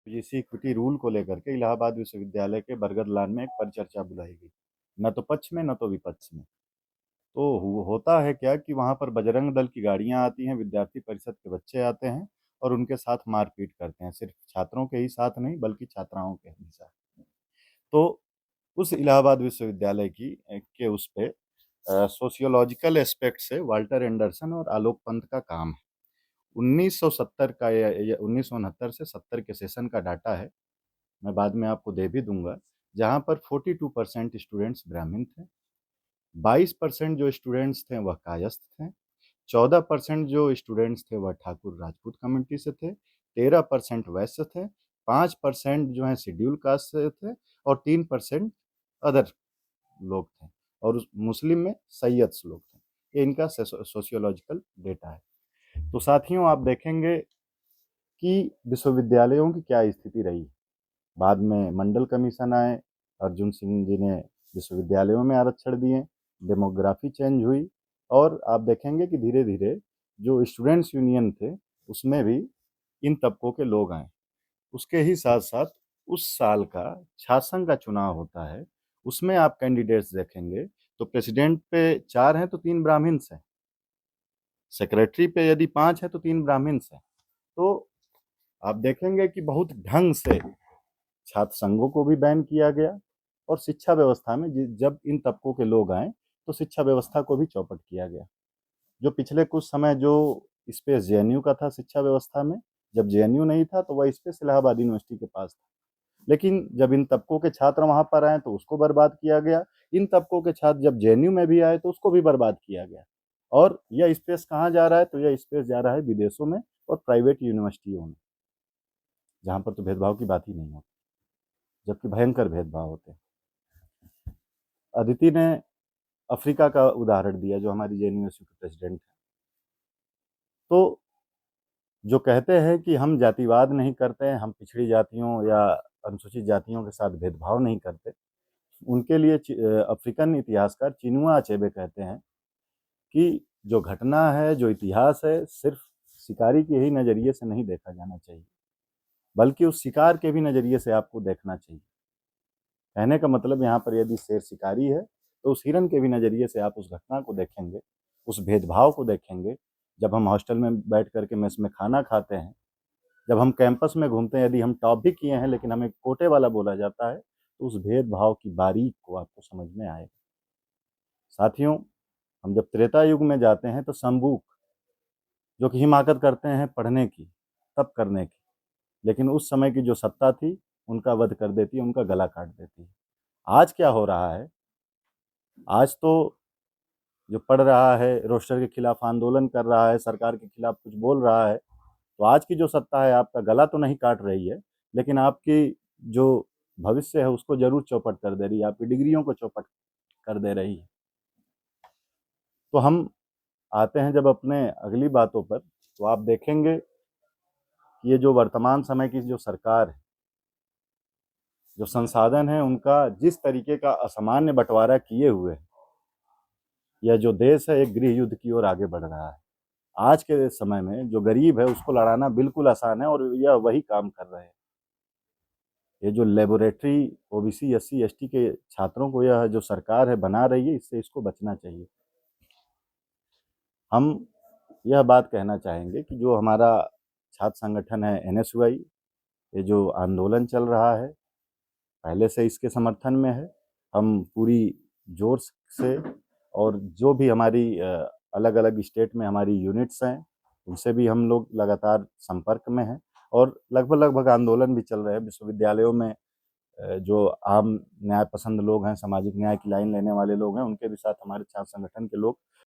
UGC equity rule को लेकर के इलाहाबाद विश्वविद्यालय के बरगद लान में एक परिचर्चा बुलाई गई, न तो पक्ष में न तो विपक्ष में। तो होता है क्या कि वहां पर बजरंग दल की गाड़ियां आती हैं, विद्यार्थी परिषद के बच्चे आते हैं और उनके साथ मारपीट करते हैं, सिर्फ छात्रों के ही साथ नहीं बल्कि छात्राओं के भी साथ। तो उस इलाहाबाद विश्वविद्यालय की के उस पे सोशियोलॉजिकल एस्पेक्ट से वाल्टर एंडरसन और आलोक पंत का काम है। 1970 का या 1969 से 70 के सेशन का डाटा है, मैं बाद में आपको दे भी दूंगा, जहां पर 42% स्टूडेंट्स ब्राह्मण थे, 22% जो स्टूडेंट्स थे वह कायस्थ थे, 14% जो स्टूडेंट्स थे वह ठाकुर राजपूत कम्युनिटी से थे, 13% वैश्य थे, 5% जो है शेड्यूल कास्ट से थे और 3% अदर लोग थे, और मुस्लिम में सैयद लोग थे। ये इनका सोशियोलॉजिकल डेटा है। तो साथियों, आप देखेंगे कि विश्वविद्यालयों की क्या स्थिति रही। बाद में मंडल कमीशन आए, अर्जुन सिंह जी ने विश्वविद्यालयों में आरक्षण दिए, डेमोग्राफी चेंज हुई, और आप देखेंगे कि धीरे धीरे जो स्टूडेंट्स यूनियन थे उसमें भी इन तबकों के लोग आए। उसके ही साथ साथ उस साल का छात्र संघ का चुनाव होता है, उसमें आप कैंडिडेट्स देखेंगे तो प्रेसिडेंट पे 4 हैं तो 3 ब्राह्मण्स हैं, सेक्रेटरी पे यदि 5 हैं तो 3 ब्राह्मण्स हैं। तो आप देखेंगे कि बहुत ढंग से छात्र संघों को भी बैन किया गया, और शिक्षा व्यवस्था में जब इन तबकों के लोग आए तो शिक्षा व्यवस्था को भी चौपट किया गया। जो पिछले कुछ समय जो स्पेस जेएनयू का था शिक्षा व्यवस्था में, जब जेएनयू नहीं था तो वह स्पेस इलाहाबाद यूनिवर्सिटी के पास था, लेकिन जब इन तबकों के छात्र वहां पर आए तो उसको बर्बाद किया गया। इन तबकों के छात्र जब जेएनयू में भी आए तो उसको भी बर्बाद किया गया। और यह स्पेस कहाँ जा रहा है, तो यह स्पेस जा रहा है विदेशों में और प्राइवेट यूनिवर्सिटियों में, जहां पर तो भेदभाव की बात ही नहीं होती, जबकि भयंकर भेदभाव होते हैं। अदिति ने अफ्रीका का उदाहरण दिया, जो हमारी जेएनयू के प्रेसिडेंट है। तो जो कहते हैं कि हम जातिवाद नहीं करते हैं, हम पिछड़ी जातियों या अनुसूचित जातियों के साथ भेदभाव नहीं करते, उनके लिए अफ्रीकन इतिहासकार चिनुआ अचेबे कहते हैं कि जो घटना है, जो इतिहास है, सिर्फ शिकारी के ही नज़रिए से नहीं देखा जाना चाहिए, बल्कि उस शिकार के भी नज़रिए से आपको देखना चाहिए। कहने का मतलब यहाँ पर यदि शेर शिकारी है तो उस हिरन के भी नज़रिए से आप उस घटना को देखेंगे, उस भेदभाव को देखेंगे। जब हम हॉस्टल में बैठ करके मेस में खाना खाते हैं, जब हम कैंपस में घूमते हैं, यदि हम टॉप भी किए हैं लेकिन हमें कोटे वाला बोला जाता है, तो उस भेदभाव की बारीक को आपको समझ में आएगा। साथियों, हम जब त्रेता युग में जाते हैं तो संबूक, जो कि हिमाकत करते हैं पढ़ने की, तप करने की, लेकिन उस समय की जो सत्ता थी उनका वध कर देती है, उनका गला काट देती है। आज क्या हो रहा है? आज तो जो पढ़ रहा है, रोस्टर के खिलाफ आंदोलन कर रहा है, सरकार के खिलाफ कुछ बोल रहा है, तो आज की जो सत्ता है आपका गला तो नहीं काट रही है, लेकिन आपकी जो भविष्य है उसको जरूर चौपट कर दे रही है, आपकी डिग्रियों को चौपट कर दे रही है। तो हम आते हैं जब अपने अगली बातों पर, तो आप देखेंगे कि ये जो वर्तमान समय की जो सरकार है, जो संसाधन है उनका जिस तरीके का असामान्य बंटवारा किए हुए है, यह जो देश है एक गृह युद्ध की ओर आगे बढ़ रहा है। आज के समय में जो गरीब है उसको लड़ाना बिल्कुल आसान है, और यह वही काम कर रहे हैं। ये जो लेबोरेटरी ओबीसी एससी एसटी के छात्रों को यह जो सरकार है बना रही है, इससे इसको बचना चाहिए। हम यह बात कहना चाहेंगे कि जो हमारा छात्र संगठन है एनएसयूआई, ये जो आंदोलन चल रहा है पहले से इसके समर्थन में है। हम पूरी जोर से, और जो भी हमारी अलग अलग स्टेट में हमारी यूनिट्स हैं उनसे भी हम लोग लगातार संपर्क में हैं, और लगभग लगभग आंदोलन भी चल रहे हैं विश्वविद्यालयों में। जो आम न्याय पसंद लोग हैं, सामाजिक न्याय की लाइन लेने वाले लोग हैं, उनके भी साथ हमारे छात्र संगठन के लोग